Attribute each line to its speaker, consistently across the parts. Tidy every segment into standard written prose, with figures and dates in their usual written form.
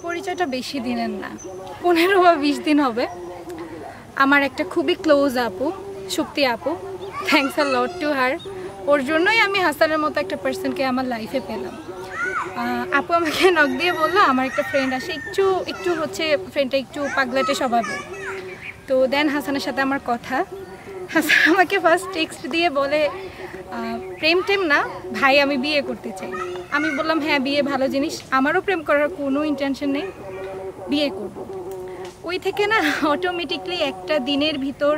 Speaker 1: পরিচয়টা বেশি দিনের না, 15 বা 20 দিন হবে। আমার একটা খুবই ক্লোজ আপু, শক্তি আপু, thanks a lot to her. ওর জন্যই আমি হাসানের মতো একটা পার্সনকে আমার লাইফে পেলাম। আপু আমাকে নক দিয়ে বললো আমার একটা ফ্রেন্ড আসে, একটু হচ্ছে ফ্রেন্ডটা একটু পাগলাটে স্বভাবের। তো দেন হাসানের সাথে আমার কথা। হাসান আমাকে ফার্স্ট টেক্সট দিয়ে বলে প্রেম টেম না ভাই, আমি বিয়ে করতে চাই। আমি বললাম হ্যাঁ, বিয়ে ভালো জিনিস, আমারও প্রেম করার কোনো ইন্টেনশন নেই, বিয়ে করব। ওই থেকে না অটোমেটিকলি একটা দিনের ভিতর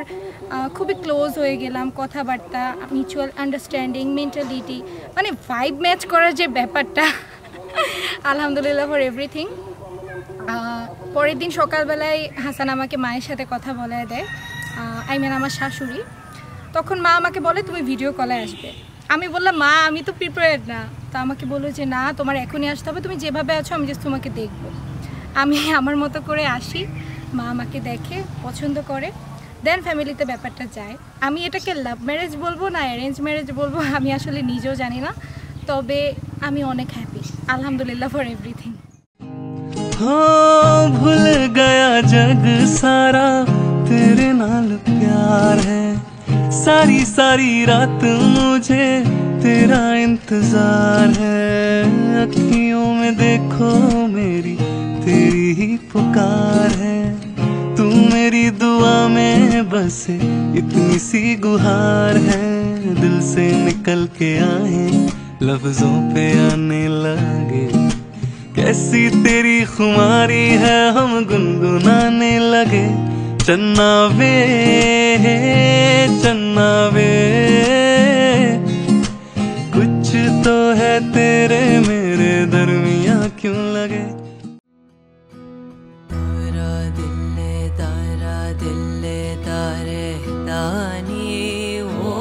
Speaker 1: খুবই ক্লোজ হয়ে গেলাম। কথাবার্তা, মিউচুয়াল আন্ডারস্ট্যান্ডিং, মেন্টালিটি, মানে ভাইব ম্যাচ করার যে ব্যাপারটা, আলহামদুলিল্লাহ ফর এভরিথিং। পরের দিন সকালবেলায় হাসান আমাকে মায়ের সাথে কথা বলায় দেয়, আই মিন আমার শাশুড়ি। তখন মা আমাকে বলে তুমি ভিডিও কলে আসবে। আমি বললাম মা আমি তো প্রিপেয়ার্ড না। তো আমাকে বললো যে না, তোমার এখনই আসতে হবে, তুমি যেভাবে আছো আমি জাস্ট তোমাকে দেখবো। আমি আমার মতো করে আসি, মা আমাকে দেখে, পছন্দ করে, দেন ফ্যামিলিতে ব্যাপারটা যায়। আমি এটাকে লাভ ম্যারেজ বলবো না অ্যারেঞ্জ ম্যারেজ বলবো আমি আসলে নিজেও জানি না, তবে আমি অনেক হ্যাপি আলহামদুলিল্লাহ ফর এভরিথিং।
Speaker 2: भूल गया जग सारा तेरे नाल प्यार है, सारी सारी रात मुझे तेरा इंतजार है, अखियों में देखो मेरी तेरी ही पुकार है, तू मेरी दुआ में बसे इतनी सी गुहार है, दिल से निकल के आए लफ्जों पे आने लगे, कैसी तेरी खुमारी है हम गुनगुनाने लगे, चन्ना वे कुछ तो है तेरे मेरे दरमिया क्यों लगे। तारा दिल तारे दानी वो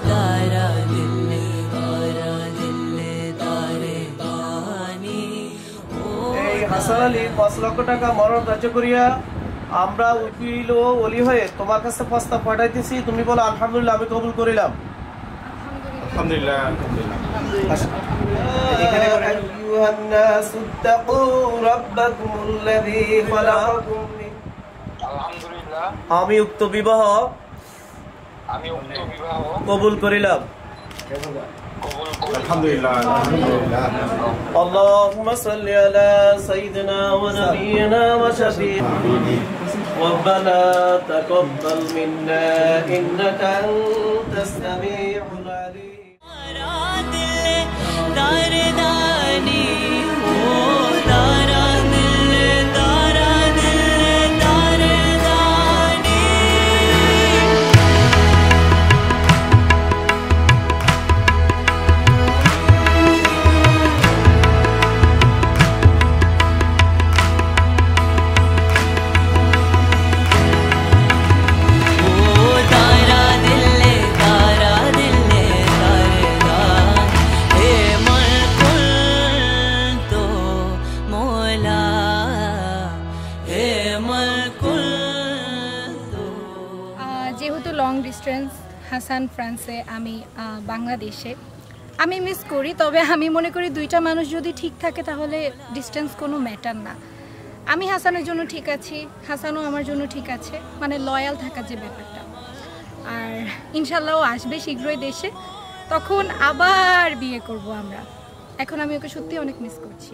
Speaker 2: तारा दिल तारे दानी।
Speaker 3: এই হাসান আলী 5 লক্ষ টাকা মরণ ধার্য করিয়া আমরা উকিল ও ওলি হয়ে তোমার কাছে প্রস্তাব পাঠাইতেছি, তুমি বলো আলহামদুলিল্লাহ, আমি কবুল করিলাম। আলহামদুলিল্লাহ। আইয়ুহান নাসু তাকু রাব্বাকুমুল্লাযী খালাকাকুম। আলহামদুলিল্লাহ, আমি উক্ত বিবাহ কবুল করিলাম। আলহামদুলিল্লাহ। আল্লাহুম্মা সাল্লি আলা সাইয়্যিদিনা ওয়া নাবিয়িনা ওয়া শাফিঈনা রব্বানা তাকাব্বাল মিন্না ইন্নাকা আনতাস সামিউল আলিম। তারা দিল দারদানি ও তারা দিল দারদানি।
Speaker 1: যেহেতু লং ডিস্টেন্স, হাসান ফ্রান্সে, আমি বাংলাদেশে, আমি মিস করি, তবে আমি মনে করি দুইটা মানুষ যদি ঠিক থাকে তাহলে ডিস্টেন্স কোনো ম্যাটার না। আমি হাসানের জন্য ঠিক আছি, হাসানও আমার জন্য ঠিক আছে, মানে লয়াল থাকার যে ব্যাপারটা। আর ইনশাল্লাহ ও আসবে শীঘ্রই দেশে, তখন আবার বিয়ে করব আমরা। এখন আমি ওকে সত্যি অনেক মিস করছি।